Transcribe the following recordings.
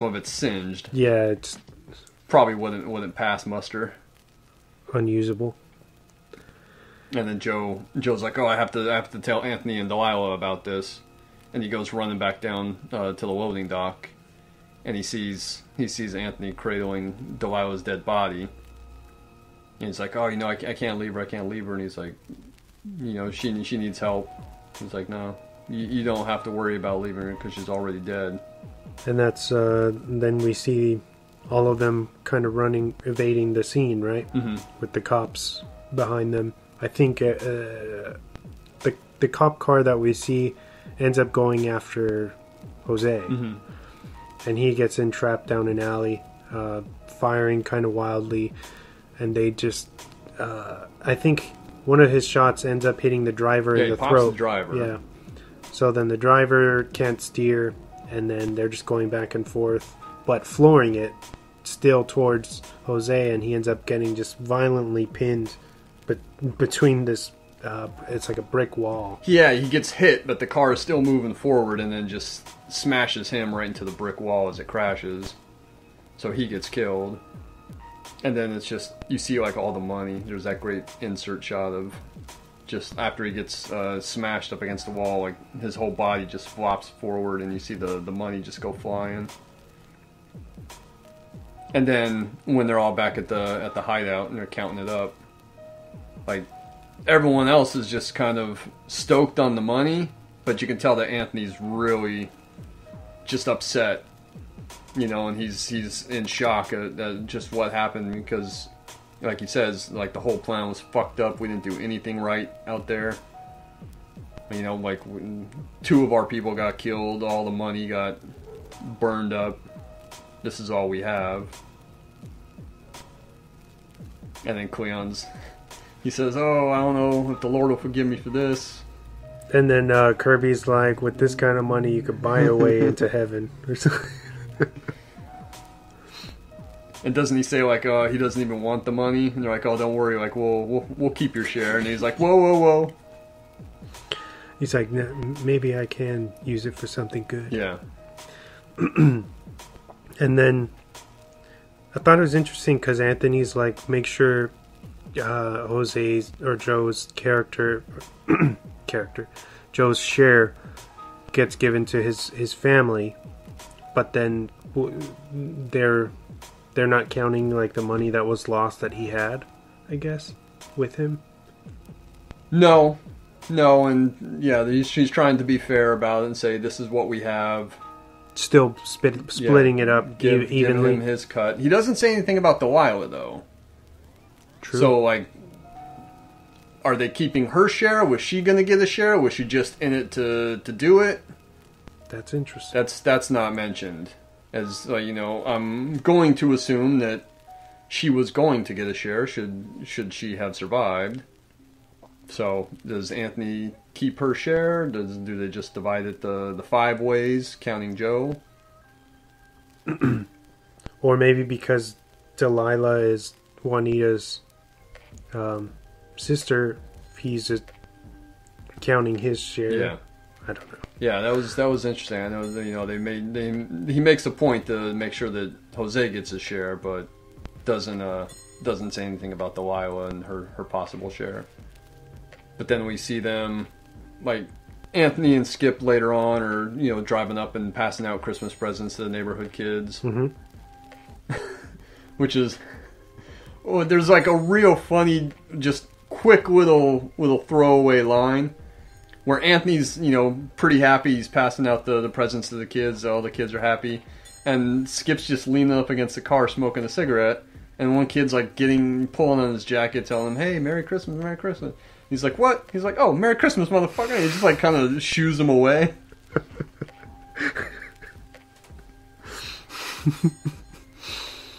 Some of it's singed. Yeah, it's Probably wouldn't pass muster. unusable. And then Joe's like, oh, I have to tell Anthony and Delilah about this. And he goes running back down to the loading dock, and he sees Anthony cradling Delilah's dead body. And he's like, oh, I can't leave her, And he's like, she needs help. He's like, no, you don't have to worry about leaving her because she's already dead. And that's then we see all of them kind of evading the scene, right? Mm-hmm. With the cops behind them. I think the cop car that we see ends up going after Jose. Mm-hmm. And he gets entrapped down an alley, firing kind of wildly. And they just... I think one of his shots ends up hitting the driver in the pops throat. The driver. Yeah. So then the driver can't steer, and then they're just going back and forth, but flooring it still towards Jose, and he ends up getting just violently pinned between this... it's like a brick wall. Yeah, he gets hit, but the car is still moving forward, and then just smashes him right into the brick wall as it crashes. So he gets killed. And then it's just, you see like all the money. There's that great insert shot of just after he gets smashed up against the wall, like his whole body just flops forward, and you see the money just go flying. And then when they're all back at the hideout and they're counting it up, like everyone else is just kind of stoked on the money, but you can tell that Anthony's really just upset, and he's in shock at just what happened, because like he says, like the whole plan was fucked up. We didn't do anything right out there. Like two of our people got killed, all the money got burned up. This is all we have. And then he says, oh, I don't know if the Lord will forgive me for this. And then Kirby's like, with this kind of money, you could buy your way into heaven. Or something. And doesn't he say, like, he doesn't even want the money? And they're like, oh, don't worry, like, we'll keep your share. And he's like, whoa. He's like, maybe I can use it for something good. Yeah. And then I thought it was interesting because Anthony's like, make sure Jose's or Joe's Joe's share gets given to his family, but then they're not counting like the money that was lost that he had, I guess, with him. No, and yeah, she's trying to be fair about it and say this is what we have. Still splitting it up evenly. Give him his cut. He doesn't say anything about Delilah though. True. So like, are they keeping her share? Was she going to get a share? Was she just in it to do it? That's interesting. That's not mentioned. As I'm going to assume that she was going to get a share should she have survived. So does Anthony keep her share? Do they just divide it the 5 ways, counting Joe? Or maybe because Delilah is Juanita's sister, he's just counting his share. Yeah, I don't know. Yeah, that was interesting. I know he makes a point to make sure that Jose gets his share, but doesn't say anything about Delilah and her possible share. But then we see them, like Anthony and Skip later on, are driving up and passing out Christmas presents to the neighborhood kids, which is there's like a real funny, just quick little throwaway line. Where Anthony's, pretty happy. He's passing out the presents to the kids. All the kids are happy. And Skip's just leaning up against the car smoking a cigarette. And one kid's like pulling on his jacket, telling him, hey, Merry Christmas, Merry Christmas. He's like, what? He's like, oh, Merry Christmas, motherfucker. And he just like kind of shoos him away.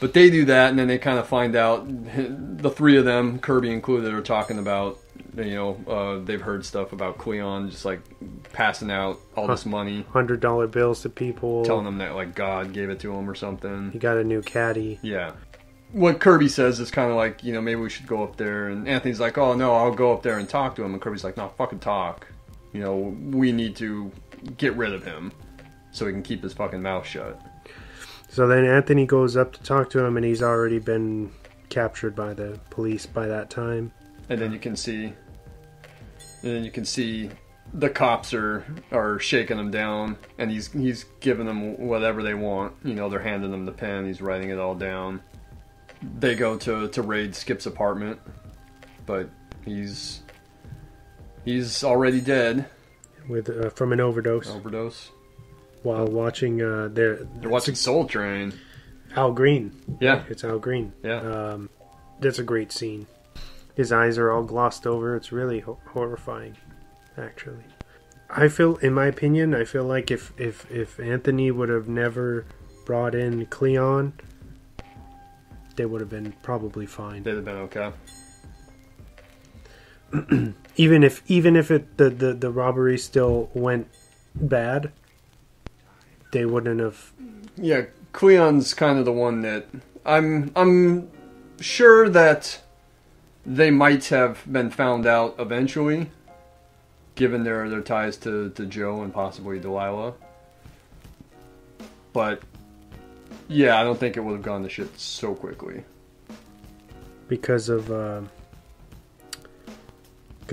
But they do that, and then they kind of find out, the 3 of them, Kirby included, are talking about, they've heard stuff about Cleon just like passing out all this money, $100 bills to people, telling them that like God gave it to him or something. He got a new caddy. Yeah. What Kirby says is kind of like, maybe we should go up there, and Anthony's like, oh no, I'll go up there and talk to him, and Kirby's like, no, fucking talk. We need to get rid of him so he can keep his fucking mouth shut. So then Anthony goes up to talk to him, and he's already been captured by the police by that time. And then you can see the cops are shaking him down, and he's giving them whatever they want. You know, they're handing him the pen. He's writing it all down. They go to raid Skip's apartment, but he's already dead With from an overdose. While watching they're watching Soul Train. Al Green. Yeah, it's Al Green. Yeah, that's a great scene. His eyes are all glossed over. It's really horrifying, actually. In my opinion, I feel like if Anthony would have never brought in Cleon, they would have been probably fine. They'd have been okay. even if the robbery still went bad, they wouldn't have. Yeah, Cleon's kind of the one that I'm sure that they might have been found out eventually, given their ties to Joe and possibly Delilah. But yeah, I don't think it would have gone to shit so quickly. Because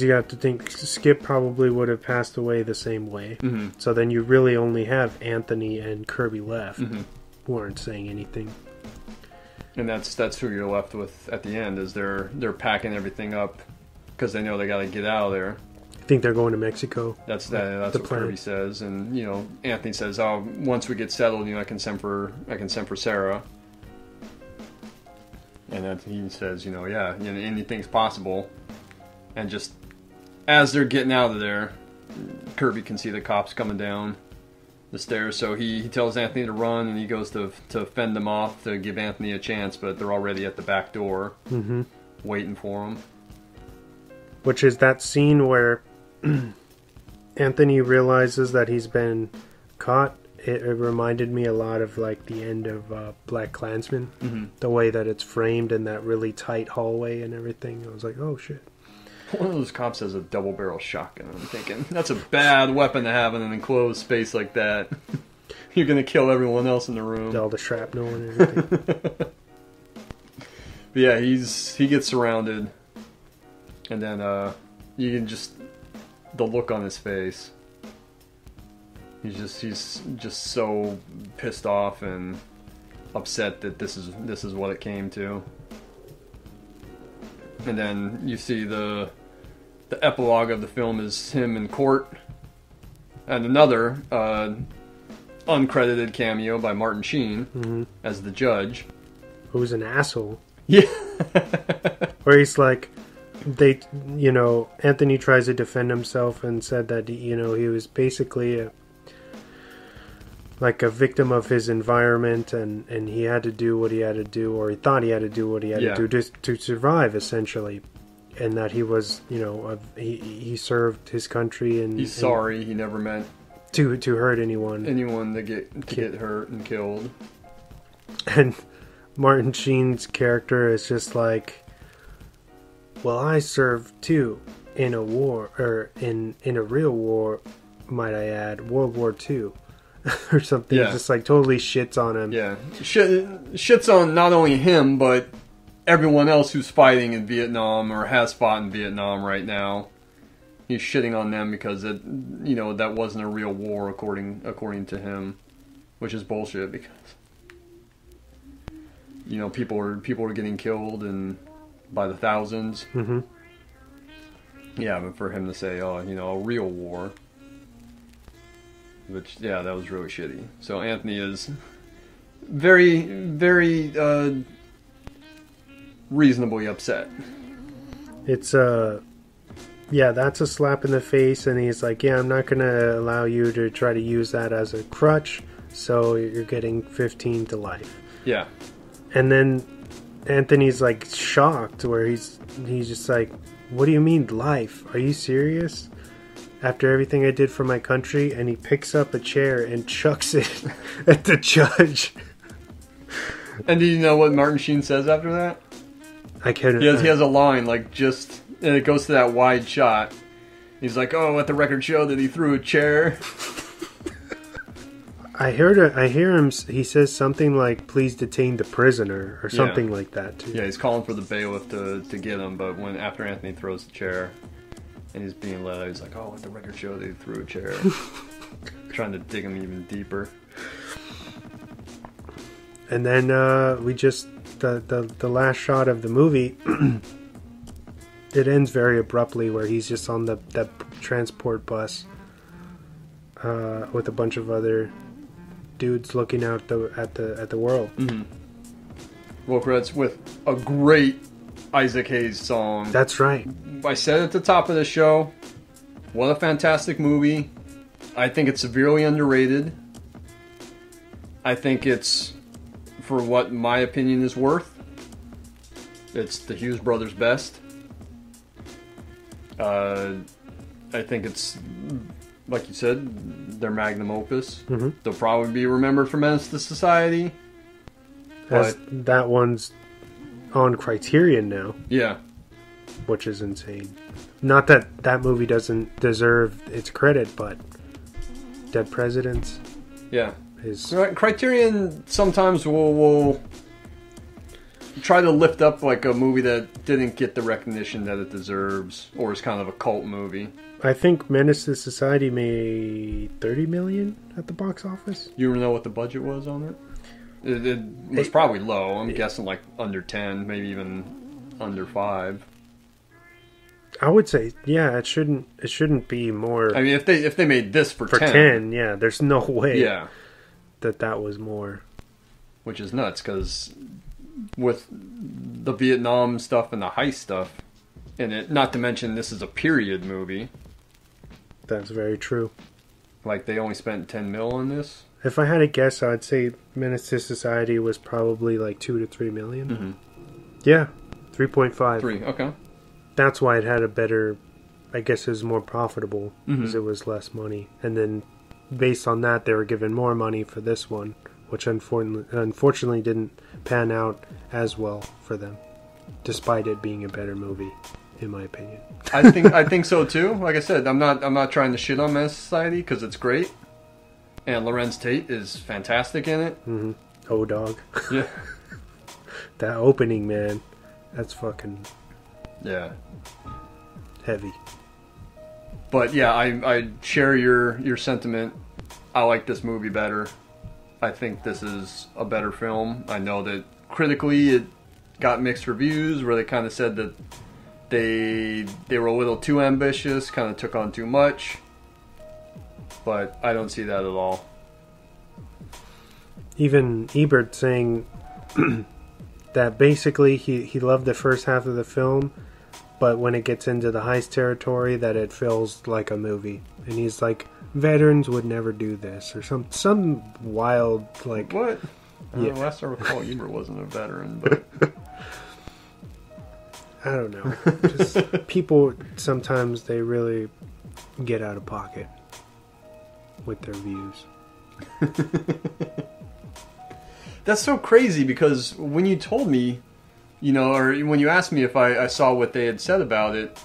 you have to think Skip probably would have passed away the same way. Mm-hmm. So then you really only have Anthony and Kirby left, mm-hmm. who aren't saying anything. And that's who you're left with at the end, is they're packing everything up because they know they got to get out of there. I think they're going to Mexico. That's what plan. Kirby says, and you know, Anthony says, "Oh, once we get settled, you know, I can send for Sarah." And then he says, "You know, yeah, you know, anything's possible." And just as they're getting out of there, Kirby can see the cops coming down the stairs, so he tells Anthony to run, and he goes to fend them off to give Anthony a chance, but they're already at the back door, mm-hmm. waiting for him. Which is that scene where Anthony realizes that he's been caught. It reminded me a lot of like the end of Black Klansman, mm-hmm. the way that it's framed in that really tight hallway and everything. I was like, oh shit. One of those cops has a double-barrel shotgun. I'm thinking, that's a bad weapon to have in an enclosed space like that. You're going to kill everyone else in the room. All the shrapnel and everything. But yeah, he gets surrounded. And then you can just... the look on his face. He's just so pissed off and upset that this is what it came to. And then you see the epilogue of the film is him in court, and another uncredited cameo by Martin Sheen mm-hmm. as the judge, who's an asshole. Yeah, where he's like, Anthony tries to defend himself and said that he was basically a victim of his environment, and he had to do what he had to do, or he thought he had to do what he had to do just to survive, essentially. And that he was, he served his country, and he's sorry. He never meant to hurt anyone to get hurt and killed. And Martin Sheen's character is just like, well, I served too in a war, or in a real war, might I add, World War II. Or something. Yeah. Just like totally shits on him. Yeah, shits on not only him but everyone else who's fighting in Vietnam or has fought in Vietnam right now. He's shitting on them because that wasn't a real war according to him, which is bullshit, because people are getting killed and by the thousands. Mm-hmm. Yeah, but for him to say, a real war. Which, yeah, that was really shitty. So Anthony is very, very reasonably upset. It's that's a slap in the face, and he's like, yeah, I'm not going to allow you to try to use that as a crutch, so you're getting 15 to life. Yeah. And then Anthony's like shocked, where he's just like, what do you mean life? Are you serious? After everything I did for my country, and he picks up a chair and chucks it at the judge. And do you know what Martin Sheen says after that? I can't. He has a line, and it goes to that wide shot. He's like, "Oh, let the record show that he threw a chair." I hear him. He says something like, "Please detain the prisoner" or something like that too. Yeah, he's calling for the bailiff to get him, but after Anthony throws the chair and he's being let out, he's like, "Oh, let the record show they threw a chair," trying to dig him even deeper. And then we just the last shot of the movie. It ends very abruptly, where he's just on that transport bus with a bunch of other dudes looking out at the world. Mm-hmm. Well, that's with a great Isaac Hayes song. That's right. I said at the top of the show, what a fantastic movie. I think it's severely underrated. I think it's, for what my opinion is worth, it's the Hughes Brothers' best. I think it's, like you said, their magnum opus. Mm-hmm. They'll probably be remembered for Menace-to-Society. As that one's on Criterion now. Yeah. Which is insane. Not that that movie doesn't deserve its credit, but Dead Presidents. Yeah. Is Criterion sometimes will try to lift up like a movie that didn't get the recognition that it deserves, or is kind of a cult movie. I think Menace to Society made $30 million at the box office. You know what the budget was on it? It was probably low. I'm guessing like under 10, maybe even under 5. I would say, yeah, it shouldn't be more. I mean, if they made this for 10, yeah, there's no way. Yeah. That was more. Which is nuts, because with the Vietnam stuff and the heist stuff in it, not to mention this is a period movie. That's very true. Like, they only spent 10 mil on this. If I had to guess, I'd say Menace to Society was probably like 2 to 3 million. Mm-hmm. Yeah, 3.5. 3, okay. That's why it had a better, I guess it was more profitable, because Mm-hmm. it was less money. And then based on that, they were given more money for this one, which unfortunately didn't pan out as well for them, despite it being a better movie, in my opinion. I think so too. Like I said, I'm not trying to shit on Menace-to-Society, because it's great, and Lorenz Tate is fantastic in it. Mm-hmm. Oh, dog. Yeah. That opening, man, that's fucking heavy. But yeah, I share your sentiment. I like this movie better. I think this is a better film. I know that critically it got mixed reviews, where they kind of said that they were a little too ambitious, kind of took on too much. But I don't see that at all. Even Ebert saying that basically he loved the first half of the film, but when it gets into the heist territory, that it feels like a movie. And he's like, veterans would never do this, or some wild, like... What? Yeah. Last I recall, Ebert wasn't a veteran, but... I don't know. Just people, sometimes they really get out of pocket with their views. That's so crazy, because when you told me, or when you asked me if I saw what they had said about it,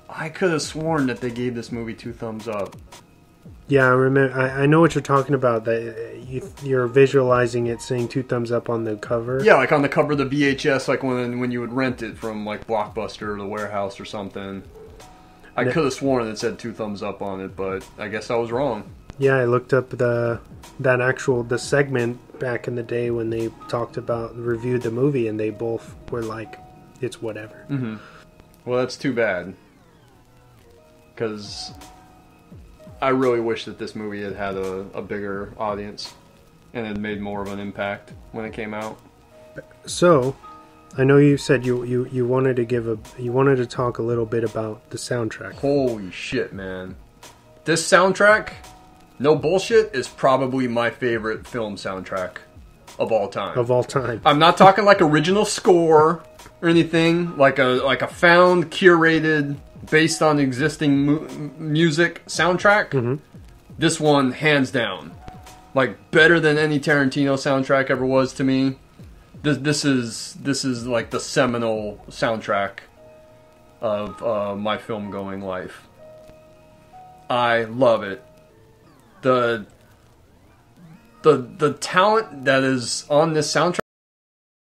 I could have sworn that they gave this movie 2 thumbs up. Yeah, I remember. I know what you're talking about. That you're visualizing it saying 2 thumbs up on the cover. Yeah, like on the cover of the VHS, like when you would rent it from like Blockbuster or the Warehouse or something. I could have sworn it said 2 thumbs up on it, but I guess I was wrong. Yeah, I looked up the segment back in the day when they reviewed the movie, and they both were like, it's whatever. Mm-hmm. Well, that's too bad, because I really wish that this movie had a bigger audience and had made more of an impact when it came out. So, I know you said you wanted to talk a little bit about the soundtrack. Holy shit, man! This soundtrack, no bullshit, is probably my favorite film soundtrack of all time. Of all time. I'm not talking like original score or anything, like a found, curated, based on existing music soundtrack. Mm-hmm. This one, hands down, like better than any Tarantino soundtrack ever was to me. This is like the seminal soundtrack of my film going life. I love it. The the talent that is on this soundtrack